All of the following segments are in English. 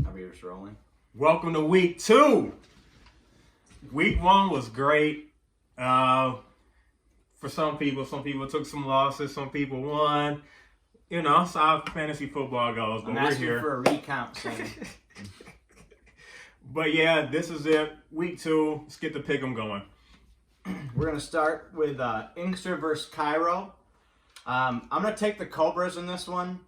Are we just rolling? Welcome to week 2. Week 1 was great. For some people took some losses, some people won. You know, that's how fantasy football goes. But I'm we're asking here. for a recount, Sam. But yeah, this is it. Week 2. Let's get the pick'em going. We're going to start with Inkster versus Cairo. I'm going to take the Cobras in this one.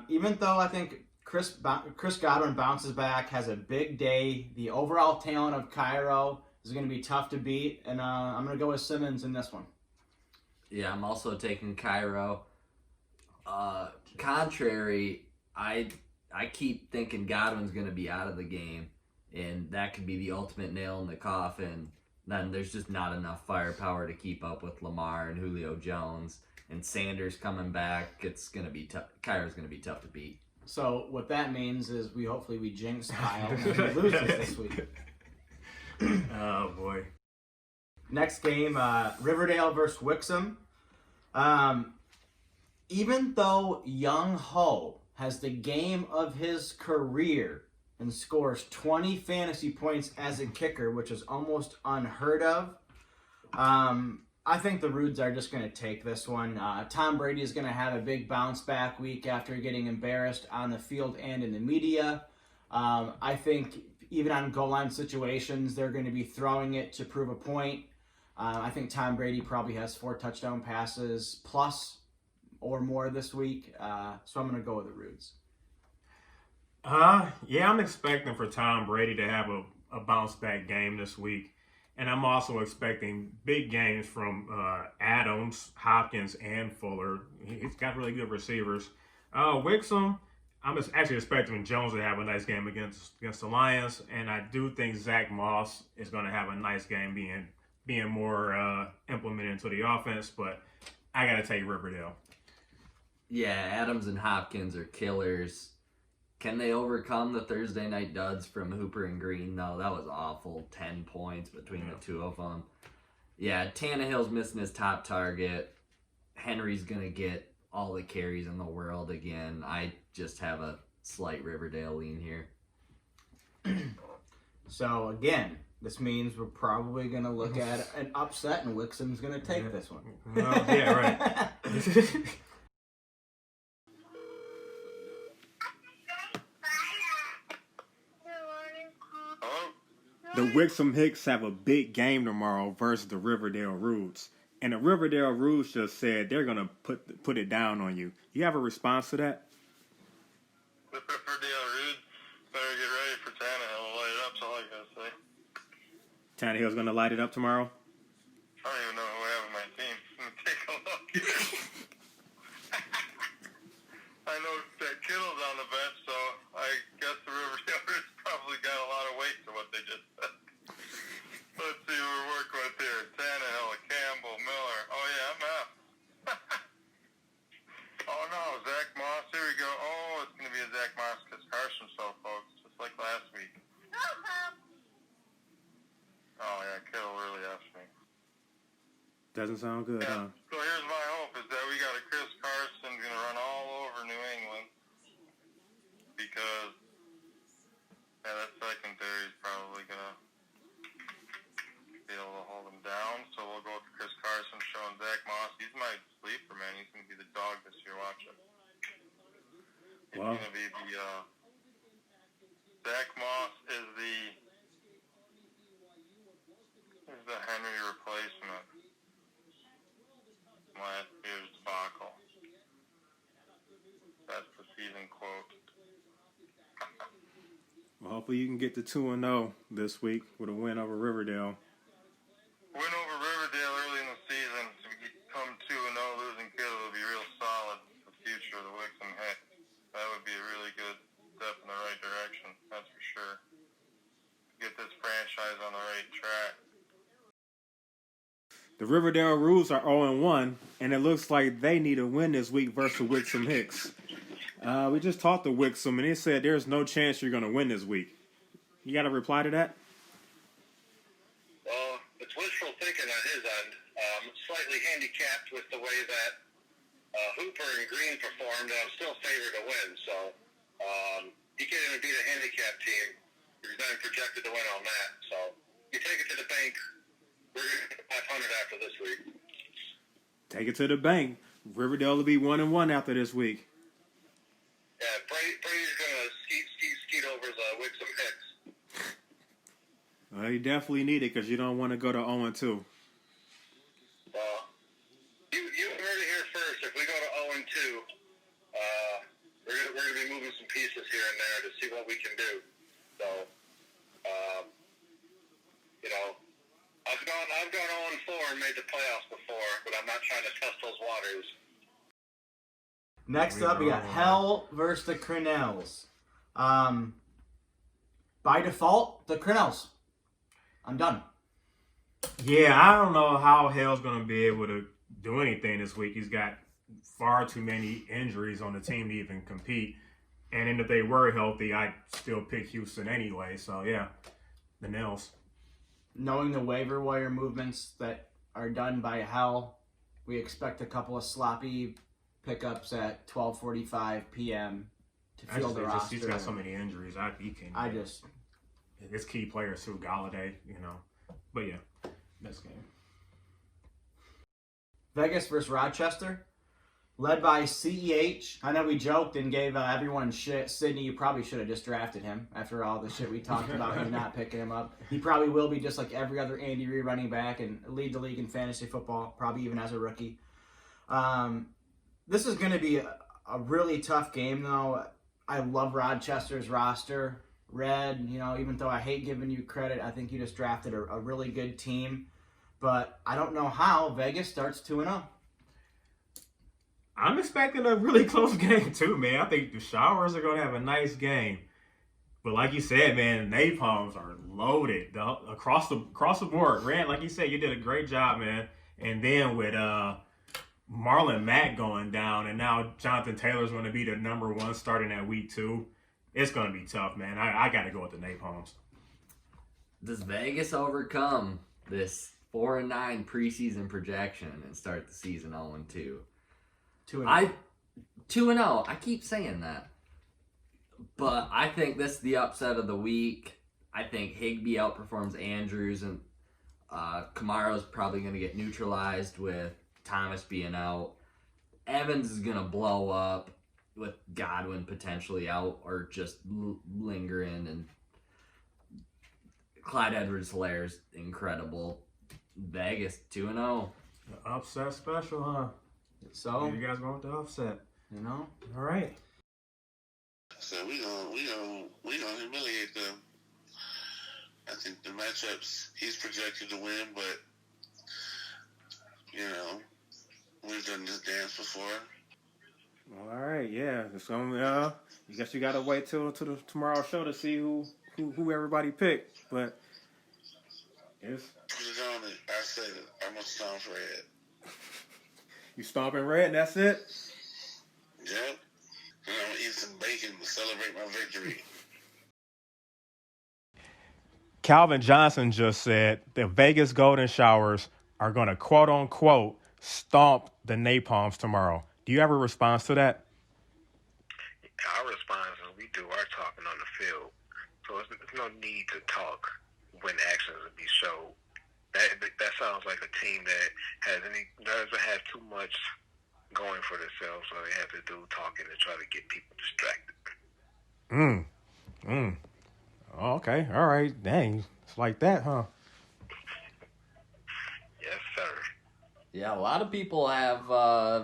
Even though I think Chris Godwin bounces back, has a big day, the overall talent of Cairo is going to be tough to beat. And I'm going to go with Simmons in this one. Yeah, I'm also taking Cairo. Contrary, I keep thinking Godwin's going to be out of the game, and that could be the ultimate nail in the coffin. Then there's just not enough firepower to keep up with Lamar and Julio Jones, and Sanders coming back. It's going to be tough. Cairo's going to be tough to beat. So what that means is hopefully we jinx Kyle and he loses this week. Oh boy. Next game, Riverdale versus Wixom. Even though Young Ho has the game of his career and scores 20 fantasy points as a kicker, which is almost unheard of, I think the Rudes are just going to take this one. Tom Brady is going to have a big bounce back week after getting embarrassed on the field and in the media. I think even on goal line situations, they're going to be throwing it to prove a point. I think Tom Brady probably has 4 touchdown passes plus or more this week. So I'm going to go with the Rudes. Yeah, I'm expecting for Tom Brady to have a bounce back game this week. And I'm also expecting big games from Adams, Hopkins, and Fuller. He's got really good receivers. Wixom, I'm actually expecting Jones to have a nice game against the Lions. And I do think Zach Moss is going to have a nice game being more implemented into the offense. But I got to take Riverdale. Yeah, Adams and Hopkins are killers. Can they overcome the Thursday night duds from Hooper and Green? No, that was awful. 10 points between the two of them. Yeah, Tannehill's missing his top target. Henry's going to get all the carries in the world again. I just have a slight Riverdale lean here. So, again, this means we're probably going to look at an upset, and Wixom's going to take this one. Well, yeah, right. The Wixom Hicks have a big game tomorrow versus the Riverdale Rudes. And the Riverdale Rudes just said they're going to put it down on you. You have a response to that? The Riverdale Rudes better get ready for Tannehill to light it up, that's all I gotta say. Tannehill's going to light it up tomorrow? I don't even know who I have on my team. Let me take a look here. I know that Kittle's on the bench, so I guess the Riverdale Rudes probably got a lot of weight to what they just said. Let's see who we're working with here. Tannehill, Campbell, Miller. Oh, yeah, I'm out. Oh, no, Zach Moss. Here we go. Oh, it's going to be a Zach Moss because Carson fell, folks, just like last week. Oh, yeah, Kittle really asked me. Doesn't sound good, huh? So here's my hope is that we got a Chris Carson going to run all over New England because that secondary is probably going to be able to hold him down. So we'll go with Chris Carson showing Zach Moss. He's my sleeper, man. He's going to be the dog this year. Watch it. He's going to be the Zach Moss is the Henry replacement. Last year's debacle. That's the season quote. Well, hopefully you can get to 2-0 this week with a win over Riverdale. Win over Riverdale early in the season. If we come 2-0, losing Kittle would be real solid for the future of the Wixom Hicks. That would be a really good step in the right direction, that's for sure. Get this franchise on the right track. The Riverdale Rules are 0-1, and it looks like they need a win this week versus Wixom Hicks. We just talked to Wixom, and they said there's no chance you're going to win this week. You got a reply to that? Well, it's wishful thinking on his end. Slightly handicapped with the way that Hooper and Green performed. I'm still favored to win, so you can't even beat a handicap team. You're not even projected to win on that. So you take it to the bank. We're going to get 500 after this week. Take it to the bank. Riverdale will be 1-1 after this week. Yeah, Brady's going to skeet over the Wixom Hicks. Well, you definitely need it because you don't want to go to 0-2. Well, you heard it here first. If we go to 0-2, we're going to be moving some pieces here and there to see what we can do. So, I've gone 0-4 and made the playoffs before, but I'm not trying to test those waters. Next up, we got Hell versus the Crennels. By default, the Crennels. I'm done. Yeah, I don't know how Hell's going to be able to do anything this week. He's got far too many injuries on the team to even compete. And then if they were healthy, I'd still pick Houston anyway. So, yeah, the Nels. Knowing the waiver wire movements that are done by Hell, we expect a couple of sloppy pickups at 12:45 p.m. to fill the roster. He's got so many injuries. It's key players too, Galladay, But yeah, this game. Vegas versus Rochester, led by CEH. I know we joked and gave everyone shit. Sydney, you probably should have just drafted him after all the shit we talked about you not picking him up. He probably will be just like every other Andy Reid running back and lead the league in fantasy football, probably even as a rookie. This is going to be a really tough game, though. I love Rochester's roster. Red, even though I hate giving you credit, I think you just drafted a really good team. But I don't know how Vegas starts 2-0. I'm expecting a really close game too, man. I think the Showers are going to have a nice game. But like you said, man, napalms are loaded across the board. Rand, like you said, you did a great job, man. And then with Marlon Mack going down, and now Jonathan Taylor's going to be the number one starting at week 2. It's going to be tough, man. I got to go with the napalms. Does Vegas overcome this 4-9 preseason projection and start the season 0-2? 2-0. 2-0. I keep saying that. But I think this is the upset of the week. I think Higbee outperforms Andrews, and Kamaro's probably going to get neutralized with Thomas being out. Evans is going to blow up with Godwin potentially out or just lingering. And Clyde Edwards-Hilaire's incredible. Vegas 2-0. The upset special, huh? So you guys going with the upset? All right. So we gonna humiliate them. I think the matchups he's projected to win, but we've done this dance before. All right, yeah. So you guess you gotta wait till the tomorrow show to see who everybody picked. But it's Put it on it. I said it. I'm gonna stomp red. You stomping red and that's it? Yep. And I'm gonna eat some bacon to celebrate my victory. Calvin Johnson just said the Vegas Golden Showers are going to, quote unquote, stomp the napalms tomorrow. Do you have a response to that? Our response is we do our talking on the field. So there's no need to talk when actions will be showed. That sounds like a team that doesn't have too much going for themselves, so they have to do talking to try to get people distracted. Oh, okay. All right. Dang. It's like that, huh? Yes, sir. Yeah, a lot of people have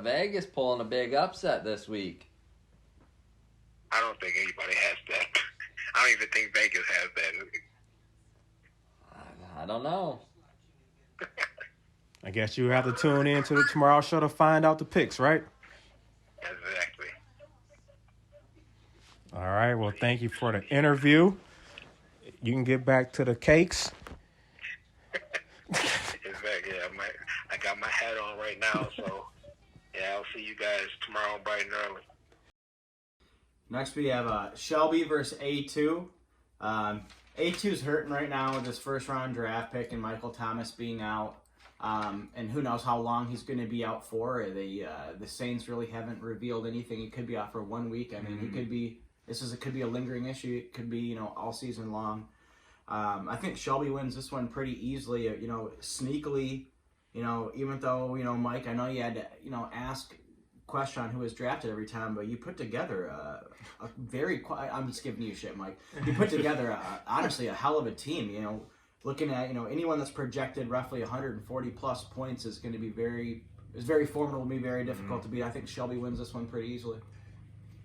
Vegas pulling a big upset this week. I don't think anybody has that. I don't even think Vegas has that. I don't know. I guess you have to tune in to the tomorrow show to find out the picks, right? Exactly. All right. Well, thank you for the interview. You can get back to the cakes. Exactly. I got my hat on right now, so yeah, I'll see you guys tomorrow bright and early. Next we have Shelby versus A2. A2's hurting right now with his first round draft pick and Michael Thomas being out. And who knows how long he's going to be out for. The Saints really haven't revealed anything. He could be out for 1 week. I mean, he could be could be a lingering issue. It could be all season long. I think Shelby wins this one pretty easily. Sneakily. Even though Mike, I know you had to ask question on who was drafted every time, but you put together a very. I'm just giving you shit, Mike. You put together honestly a hell of a team. Looking at anyone that's projected roughly 140 plus points is going to be very formidable, be very difficult to beat. I think Shelby wins this one pretty easily.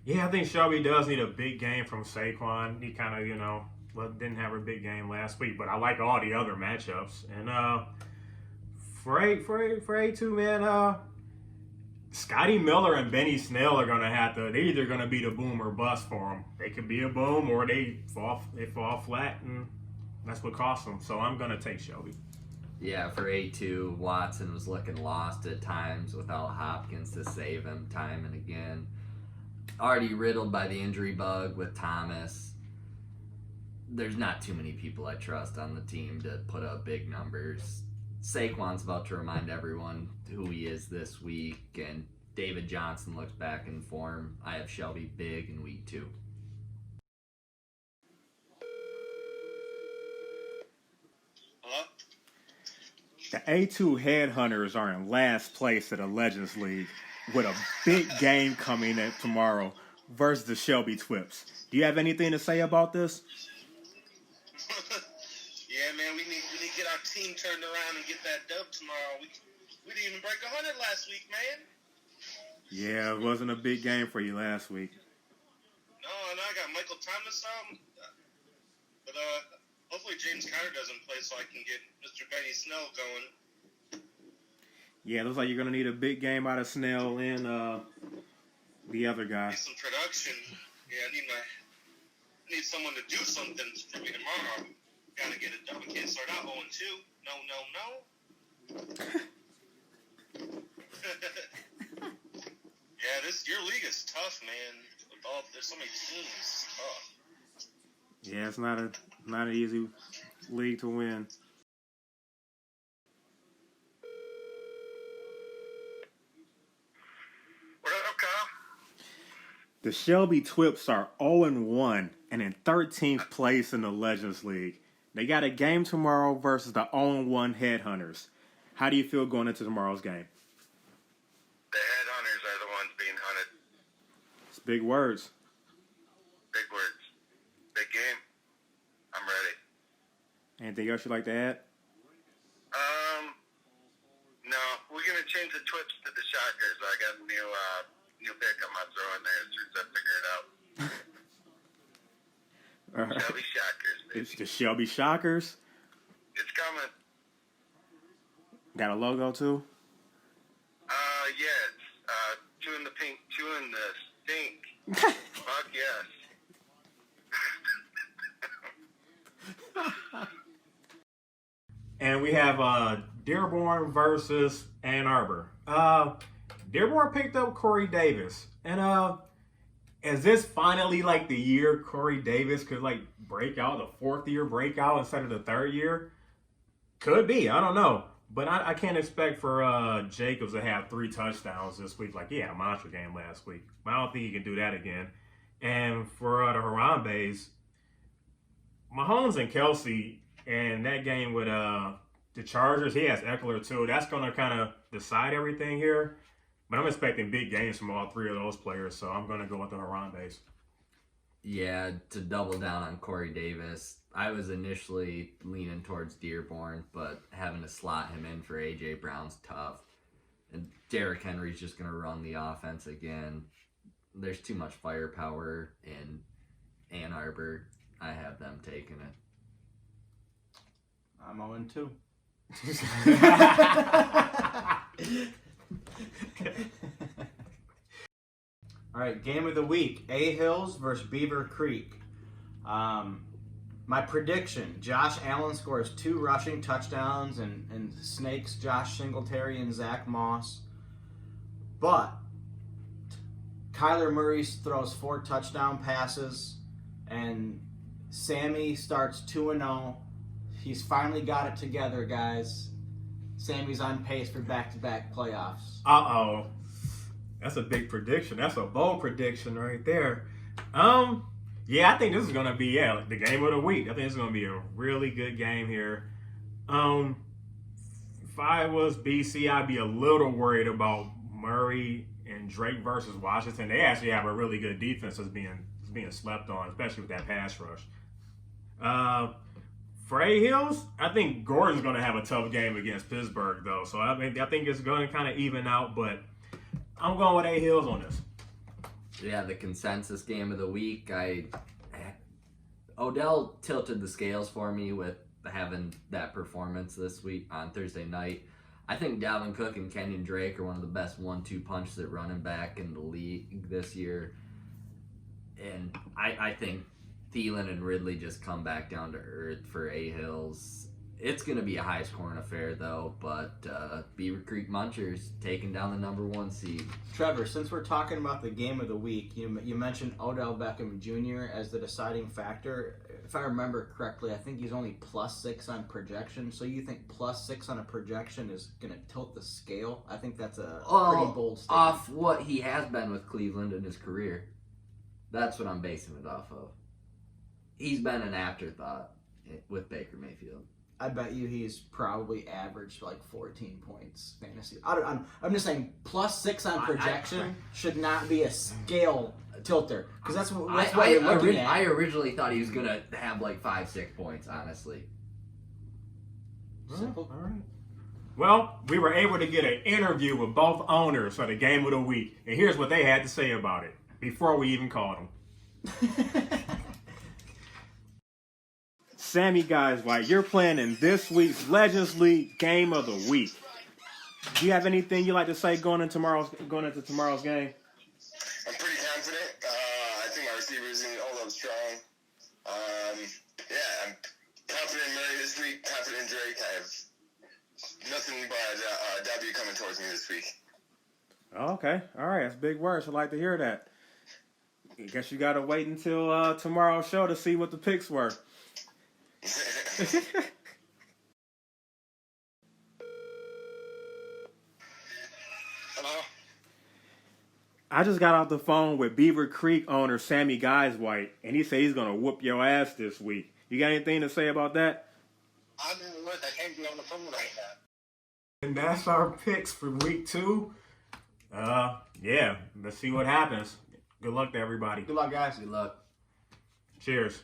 Yeah, I think Shelby does need a big game from Saquon. He kind of didn't have a big game last week, but I like all the other matchups. And for A2, man, Scotty Miller and Benny Snell are gonna have to. They're either gonna be the boom or bust for them. They could be a boom or they fall flat, and that's what costs them. So I'm gonna take Shelby. Yeah, for A2, Watson was looking lost at times without Hopkins to save him time and again. Already riddled by the injury bug with Thomas. There's not too many people I trust on the team to put up big numbers. Saquon's about to remind everyone who he is this week, and David Johnson looks back in form. I have Shelby big in week 2. Hello? The A2 Headhunters are in last place at the Legends League with a big game coming in tomorrow versus the Shelby Twips. Do you have anything to say about this? Yeah, man, we need to get our team turned around and get that dub tomorrow. We didn't even break 100 last week, man. Yeah, it wasn't a big game for you last week. No, I got Michael Thomas on. But hopefully James Conner doesn't play so I can get Mr. Benny Snell going. Yeah, it looks like you're going to need a big game out of Snell and the other guy. Need some production. Yeah, I need someone to do something for me tomorrow. Gotta get a dub. I can't start out 0-2. No. Yeah, your league is tough, man. There's so many teams. It's tough. Yeah, it's not an easy league to win. What up, Kyle? The Shelby Twips are 0-1 and in 13th place in the Legends League. They got a game tomorrow versus the 0-1 Headhunters. How do you feel going into tomorrow's game? The headhunters are the ones being hunted. It's big words. Big words. Big game. I'm ready. Anything else you'd like to add? No. We're going to change the Twips to the Shockers. I got a new pick I'm going to throw in there as soon as I figure it out. All right. Shelby Shockers, baby. It's the Shelby Shockers. It's coming. Got a logo too? Yeah, it's chewing the pink, chewing the stink. Fuck yes. And we have Dearborn versus Ann Arbor. Dearborn picked up Corey Davis. And is this finally like the year Corey Davis could like break out, the 4th year breakout instead of the 3rd year? Could be. I don't know. But I can't expect for Jacobs to have 3 touchdowns this week. Like, yeah, a monster game last week. But I don't think he can do that again. And for the Harambe's, Mahomes and Kelsey, and that game with the Chargers, he has Eckler too. That's going to kind of decide everything here. But I'm expecting big games from all 3 of those players, so I'm going to go with the Harambe's. Yeah, to double down on Corey Davis, I was initially leaning towards Dearborn, but having to slot him in for A.J. Brown's tough. And Derrick Henry's just going to run the offense again. There's too much firepower in Ann Arbor. I have them taking it. I'm 0-2. All right, game of the week: A-Hills versus Beaver Creek. My prediction: Josh Allen scores 2 rushing touchdowns and snakes Josh Singletary and Zach Moss. But Kyler Murray throws 4 touchdown passes, and Sammy starts 2-0. He's finally got it together, guys. Sammy's on pace for back-to-back playoffs. Uh-oh. That's a big prediction. That's a bold prediction right there. Yeah, I think this is gonna be the game of the week. I think it's gonna be a really good game here. If I was BC, I'd be a little worried about Murray and Drake versus Washington. They actually have a really good defense that's being slept on, especially with that pass rush. For A-Hills, I think Gordon's going to have a tough game against Pittsburgh, though. So I think it's going to kind of even out, but I'm going with A-Hills on this. Yeah, the consensus game of the week. Odell tilted the scales for me with having that performance this week on Thursday night. I think Dalvin Cook and Kenyon Drake are one of the best 1-2 punches at running back in the league this year. And I think Thielen and Ridley just come back down to earth for A-Hills. It's going to be a high-scoring affair, though, but Beaver Creek Munchers taking down the number 1 seed. Trevor, since we're talking about the game of the week, you mentioned Odell Beckham Jr. as the deciding factor. If I remember correctly, I think he's only +6 on projection. So you think +6 on a projection is going to tilt the scale? I think that's a pretty bold statement. Off what he has been with Cleveland in his career. That's what I'm basing it off of. He's been an afterthought with Baker Mayfield. I bet you he's probably averaged like 14 points fantasy. I'm just saying +6 on projection should not be a scale tilter because that's what you're looking at. I originally thought he was gonna have like 5-6 points. Honestly, Simple. All right. Well, we were able to get an interview with both owners for the game of the week, and here's what they had to say about it before we even called them. Sammy Guys White, you're playing in this week's Legends League Game of the Week. Do you have anything you'd like to say going into tomorrow's game? I'm pretty confident. I think my receivers are going to hold up strong. I'm confident in Murray this week, confident in Drake. I have nothing but W coming towards me this week. Okay. All right. That's big words. I'd like to hear that. I guess you got to wait until tomorrow's show to see what the picks were. Hello? I just got off the phone with Beaver Creek owner Sammy Guys White, and he said he's going to whoop your ass this week. You got anything to say about that? I'm in the work. I can't be on the phone right now. And that's our picks for week 2. Let's see what happens. Good luck to everybody. Good luck, guys. good luck. Cheers.